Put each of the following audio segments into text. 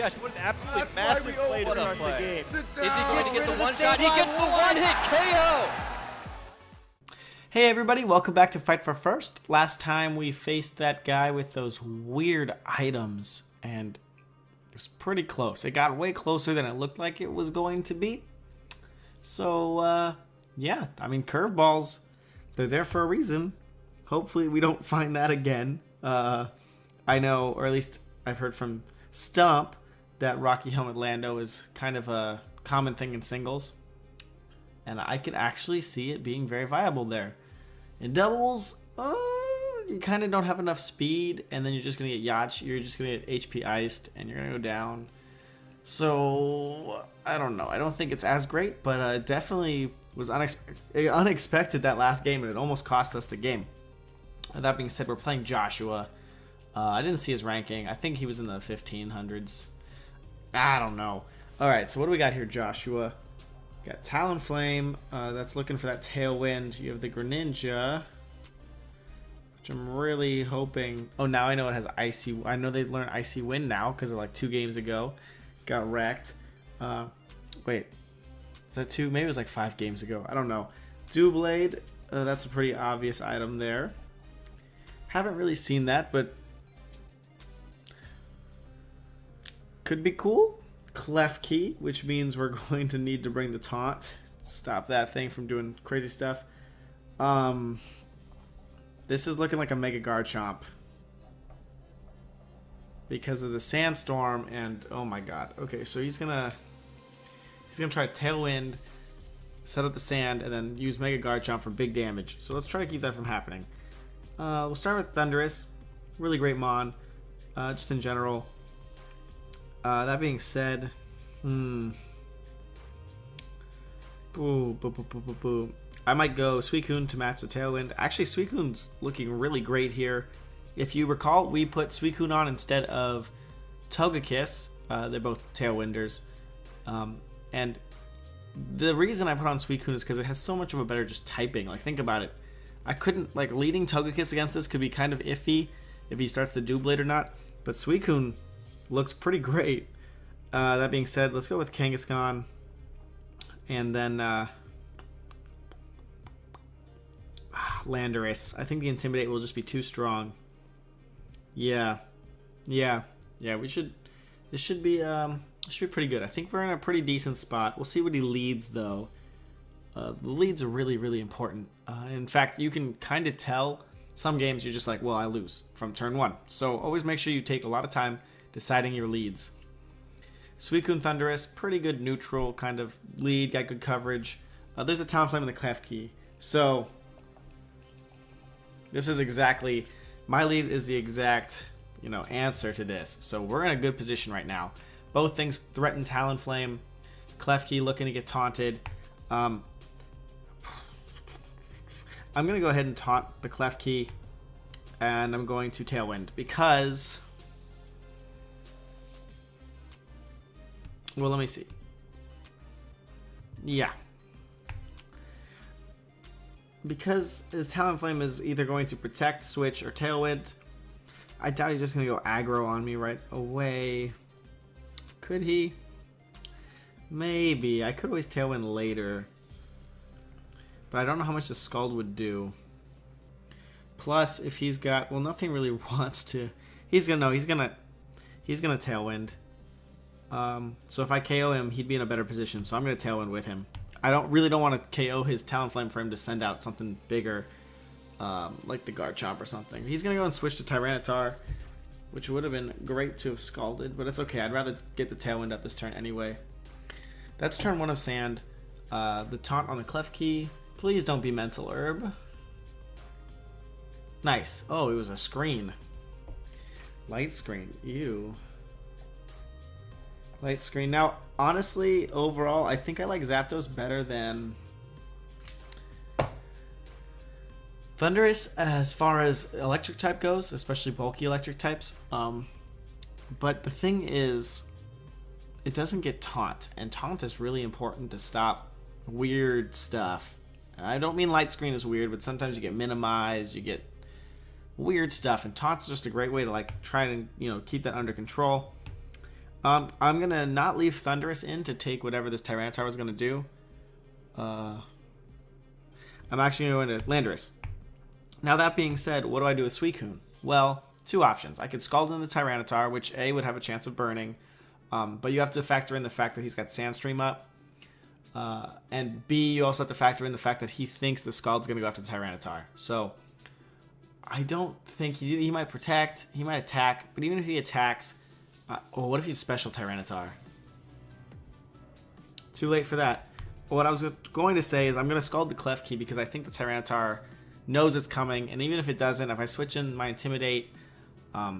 gosh, what an absolutely massive play to start the game. Is he going to get the one shot? He gets the one hit KO! Hey everybody, welcome back to Fight for First. Last time we faced that guy with those weird items, and it was pretty close. It got way closer than it looked like it was going to be. So, yeah, I mean, curveballs, they're there for a reason. Hopefully we don't find that again. I know, or at least I've heard from Stump, that Rocky Helmet Lando is kind of a common thing in singles. And I could actually see it being very viable there. In doubles, you kind of don't have enough speed, and then you're just going to get Yacht, you're just going to get HP iced, and you're going to go down. So, I don't know. I don't think it's as great, but it definitely was unexpected that last game, and it almost cost us the game. That being said, we're playing Joshua. I didn't see his ranking. I think he was in the 1500s. I don't know. Alright, so what do we got here, Joshua? Got Talonflame, that's looking for that Tailwind. You have the Greninja, which I'm really hoping... Oh, now I know it has Icy... I know they learned Icy Wind now, because of like 2 games ago. Got wrecked. Wait. Is that 2? Maybe it was like 5 games ago. I don't know. Doublade, that's a pretty obvious item there. Haven't really seen that, but... could be cool. Clef Key, which means we're going to need to bring the taunt. Stop that thing from doing crazy stuff. This is looking like a Mega Garchomp. Because of the Sandstorm and oh my god. Okay, so he's gonna try Tailwind, set up the sand, and then use Mega Garchomp for big damage. So let's try to keep that from happening. We'll start with Thundurus. Really great Mon. Just in general. That being said, I might go Suicune to match the Tailwind. Actually, Suicune's looking really great here. If you recall, we put Suicune on instead of Togekiss. They're both Tailwinders. And the reason I put on Suicune is because it has so much of a better just typing. Like, think about it. I couldn't, like, leading Togekiss against this could be kind of iffy if he starts the Doublade or not. But Suicune looks pretty great. That being said, let's go with Kangaskhan. And then Landorus. I think the Intimidate will just be too strong. Yeah. We should. This should be pretty good. I think we're in a pretty decent spot. We'll see what he leads though. The leads are really important. In fact, you can kind of tell. Some games you're just like, well, I lose from turn 1. So always make sure you take a lot of time deciding your leads. Suicune Thundurus, pretty good neutral kind of lead, got good coverage. There's a Talonflame and the Clef Key. So this is exactly, my lead is the exact, answer to this. So we're in a good position right now. Both things threaten Talonflame. Clef Key looking to get taunted. I'm going to go ahead and taunt the Clef Key. And I'm going to Tailwind because... well, let me see. Yeah. Because his Talonflame is either going to protect, switch, or Tailwind. I doubt he's just going to go aggro on me right away. Could he? Maybe. I could always Tailwind later. But I don't know how much the Scald would do. Plus, if he's got... well, nothing really wants to... he's gonna Tailwind. So if I KO him, he'd be in a better position. So I'm going to Tailwind with him. I really don't want to KO his Talonflame for him to send out something bigger, like the Garchomp or something. He's going to go and switch to Tyranitar, which would have been great to have Scalded, but it's okay. I'd rather get the Tailwind up this turn anyway. That's turn 1 of Sand. The taunt on the Clef Key. Please don't be Mental Herb. Nice. Oh, it was a screen. Light screen. Ew. Light screen. Now, honestly, overall, I think I like Zapdos better than Thundurus as far as electric type goes, especially bulky electric types. But the thing is, it doesn't get taunt, and taunt is really important to stop weird stuff. I don't mean light screen is weird, but sometimes you get minimized, you get weird stuff, and taunt's just a great way to like try to keep that under control. I'm going to not leave Thunderous in to take whatever this Tyranitar was going to do. I'm actually going to Landorus. Now that being said, what do I do with Suicune? Well, two options. I could Scald in the Tyranitar, which A, would have a chance of burning, but you have to factor in the fact that he's got Sandstream up. And B, you also have to factor in the fact that he thinks the Scald's going to go after the Tyranitar. So, I don't think he might protect, he might attack, but even if he attacks, what if he's Special Tyranitar? Too late for that. What I was going to say is I'm going to Scald the Klefki because I think the Tyranitar knows it's coming, and even if it doesn't, if I switch in my Intimidate, I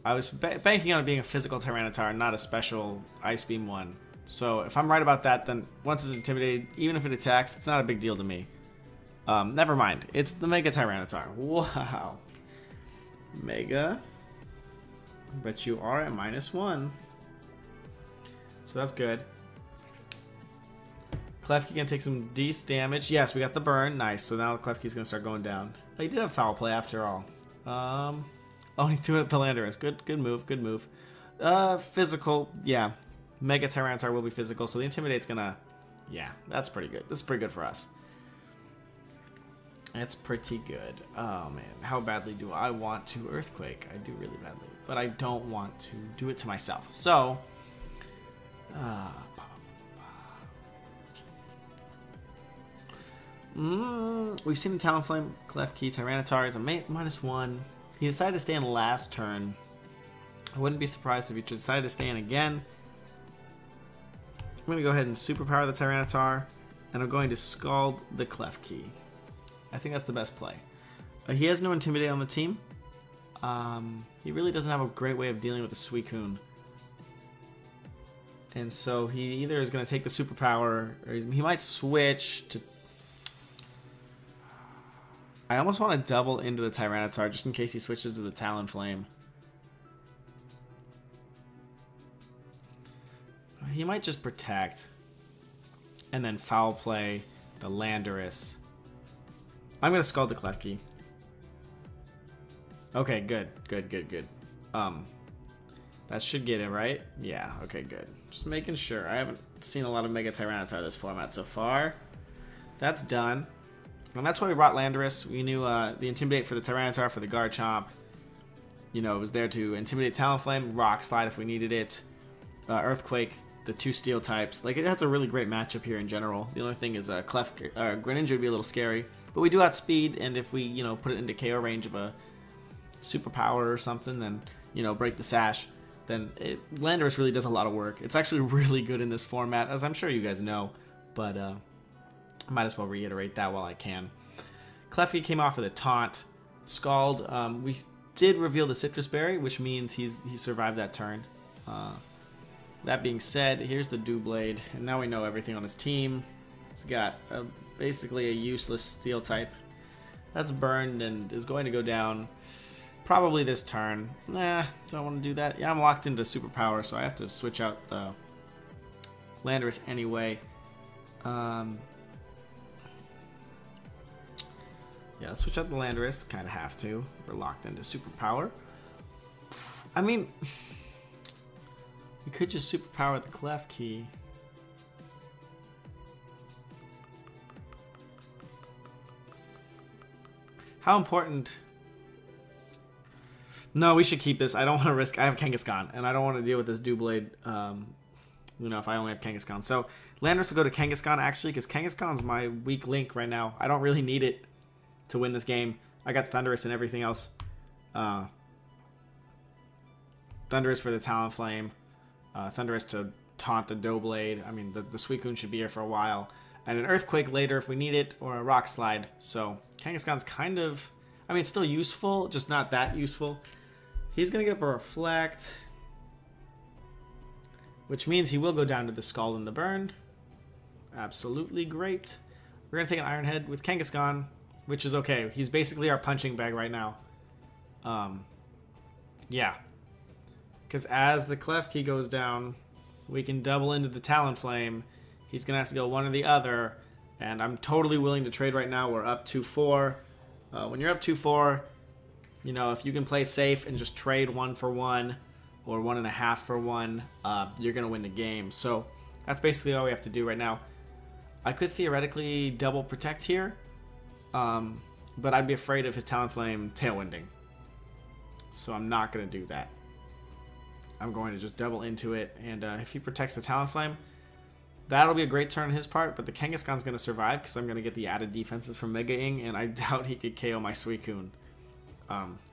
was banking on it being a physical Tyranitar, not a special Ice Beam one. So if I'm right about that, then once it's intimidated, even if it attacks, it's not a big deal to me. Never mind. It's the Mega Tyranitar. Wow. Mega. But you are at -1. So that's good. Klefki can take some decent damage. Yes, we got the burn. Nice. So now Klefki's going to start going down. Oh, he did have Foul Play after all. Oh, he threw it at Landorus. Good move. Good move. Physical. Yeah. Mega Tyranitar will be physical, so the Intimidate's gonna... Yeah, that's pretty good. This is pretty good for us. It's pretty good. Oh, man. How badly do I want to Earthquake? I do really badly. But I don't want to do it to myself. So... we've seen the Talonflame, Klefki, Tyranitar is a -1. He decided to stay in last turn. I wouldn't be surprised if he decided to stay in again. I'm going to go ahead and Superpower the Tyranitar, and I'm going to Scald the Klefki. I think that's the best play. He has no Intimidate on the team. He really doesn't have a great way of dealing with the Suicune. And so he either is going to take the Superpower, or he might switch to... I almost want to double into the Tyranitar just in case he switches to the Talonflame. He might just protect and then Foul Play the Landorus. I'm going to Scald the Klefki. Okay, good. That should get it, right? Yeah, okay, good. Just making sure. I haven't seen a lot of Mega Tyranitar this format so far. That's done. And that's why we brought Landorus. We knew the Intimidate for the Tyranitar for the Garchomp. You know, it was there to Intimidate Talonflame, Rock Slide if we needed it, Earthquake, the 2 Steel types. Like, it has a really great matchup here in general. The only thing is Greninja would be a little scary. But we do outspeed, and if we, you know, put it into KO range of a Superpower or something, then, you know, break the Sash, then Landorus really does a lot of work. It's actually really good in this format, as I'm sure you guys know. But, I might as well reiterate that while I can. Klefki came off with a Taunt. Scald, we did reveal the Citrus Berry, which means he survived that turn. That being said, here's the Doublade, and now we know everything on his team. He's got basically a useless Steel type. That's burned and is going to go down probably this turn. Nah, do I want to do that? Yeah, I'm locked into Superpower, so I have to switch out the Landorus anyway. Yeah, let's switch out the Landorus. Kind of have to. We're locked into Superpower. I mean... we could just Superpower the Klefki. How important? No, we should keep this. I don't want to risk... I have Kangaskhan, and I don't want to deal with this Doublade, you know, if I only have Kangaskhan. So, Landorus will go to Kangaskhan, actually, because Kangaskhan's my weak link right now. I don't really need it to win this game. I got Thundurus and everything else. Thundurus for the Talonflame. Thundurus to taunt the Doublade. I mean, the Suicune should be here for a while. And an Earthquake later if we need it, or a Rock Slide. So, Kangaskhan's kind of... I mean, it's still useful, just not that useful. He's going to get up a Reflect, which means he will go down to the Scald and the Burn. Absolutely great. We're going to take an Iron Head with Kangaskhan, which is okay. He's basically our punching bag right now. Yeah. Because as the Klefki goes down, we can double into the Talonflame. He's going to have to go one or the other. And I'm totally willing to trade right now. We're up 2-4. When you're up 2-4, you know, if you can play safe and just trade 1 for 1, or 1.5 for 1, you're going to win the game. So that's basically all we have to do right now. I could theoretically double protect here, but I'd be afraid of his Talonflame tailwinding. So I'm not going to do that. I'm going to just double into it, and if he protects the Talonflame, that'll be a great turn on his part, but the Kangaskhan's going to survive because I'm going to get the added defenses from Mega Ing, and I doubt he could KO my Suicune.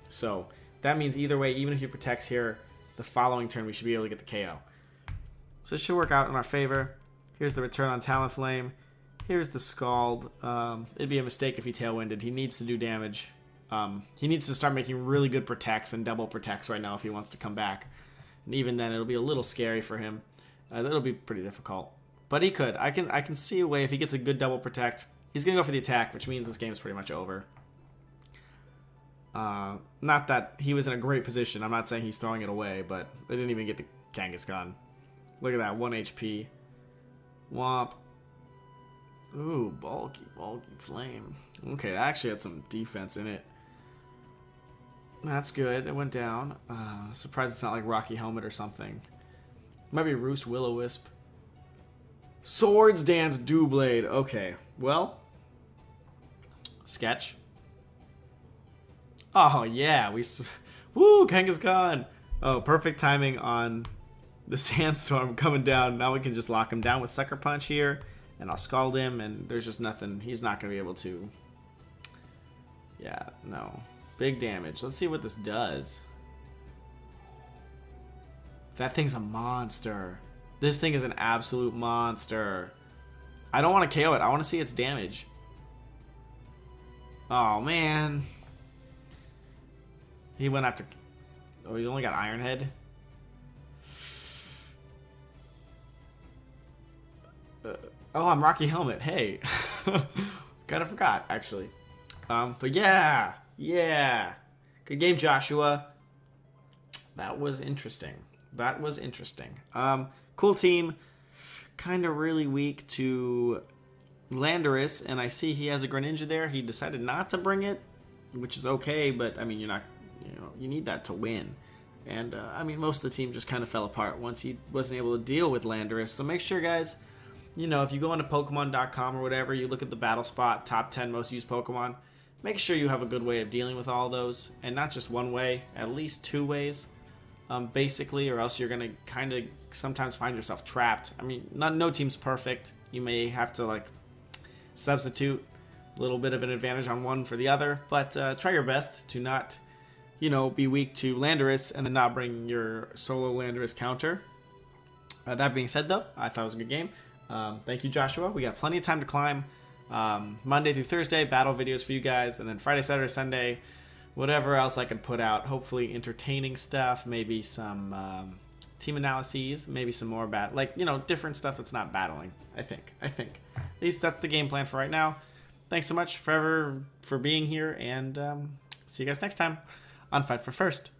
So that means either way, even if he protects here, the following turn we should be able to get the KO. So it should work out in our favor. Here's the return on Talonflame. Here's the Scald. It'd be a mistake if he tailwinded. He needs to do damage. He needs to start making really good protects and double protects right now if he wants to come back. And even then, it'll be a little scary for him. That'll be pretty difficult. But he could. I can see a way if he gets a good double protect. He's going to go for the attack, which means this game is pretty much over. Not that he was in a great position. I'm not saying he's throwing it away, but they didn't even get the Kangaskhan. Look at that, 1 HP. Womp. Ooh, bulky flame. Okay, that actually had some defense in it. That's good. It went down. Surprised it's not like Rocky Helmet or something. Might be Roost Will-O-Wisp. Swords Dance Doublade. Okay, well. Sketch. Oh, yeah. Woo, Kangaskhan. Oh, perfect timing on the Sandstorm coming down. Now we can just lock him down with Sucker Punch here. And I'll Scald him, and there's just nothing. He's not going to be able to. Yeah, no. Big damage. Let's see what this does. That thing's a monster. This thing is an absolute monster. I don't want to KO it. I want to see its damage. Oh, man. He went after... Oh, he only got Iron Head? Oh, I'm Rocky Helmet. Hey. Kind of forgot, actually. But yeah. Yeah. Good game, Joshua. That was interesting. That was interesting. Cool team. Kind of really weak to Landorus, and I see he has a Greninja there. He decided not to bring it, which is okay, but I mean, you're not, you need that to win. And I mean, most of the team just kind of fell apart once he wasn't able to deal with Landorus. So make sure, guys, if you go onto Pokemon.com or whatever, you look at the battle spot, top 10 most used Pokemon, make sure you have a good way of dealing with all those, and not just one way, at least 2 ways, basically, or else you're going to kind of sometimes find yourself trapped. I mean, no team's perfect. You may have to, like, substitute a little bit of an advantage on one for the other, but try your best to not, be weak to Landorus and then not bring your solo Landorus counter. That being said, though, I thought it was a good game. Thank you, Joshua. We got plenty of time to climb. Monday through Thursday, battle videos for you guys, and then Friday, Saturday, Sunday, whatever else I could put out. Hopefully entertaining stuff, maybe some team analyses, maybe some more different stuff that's not battling. I think. At least that's the game plan for right now. Thanks so much for being here, and see you guys next time on Fight for First.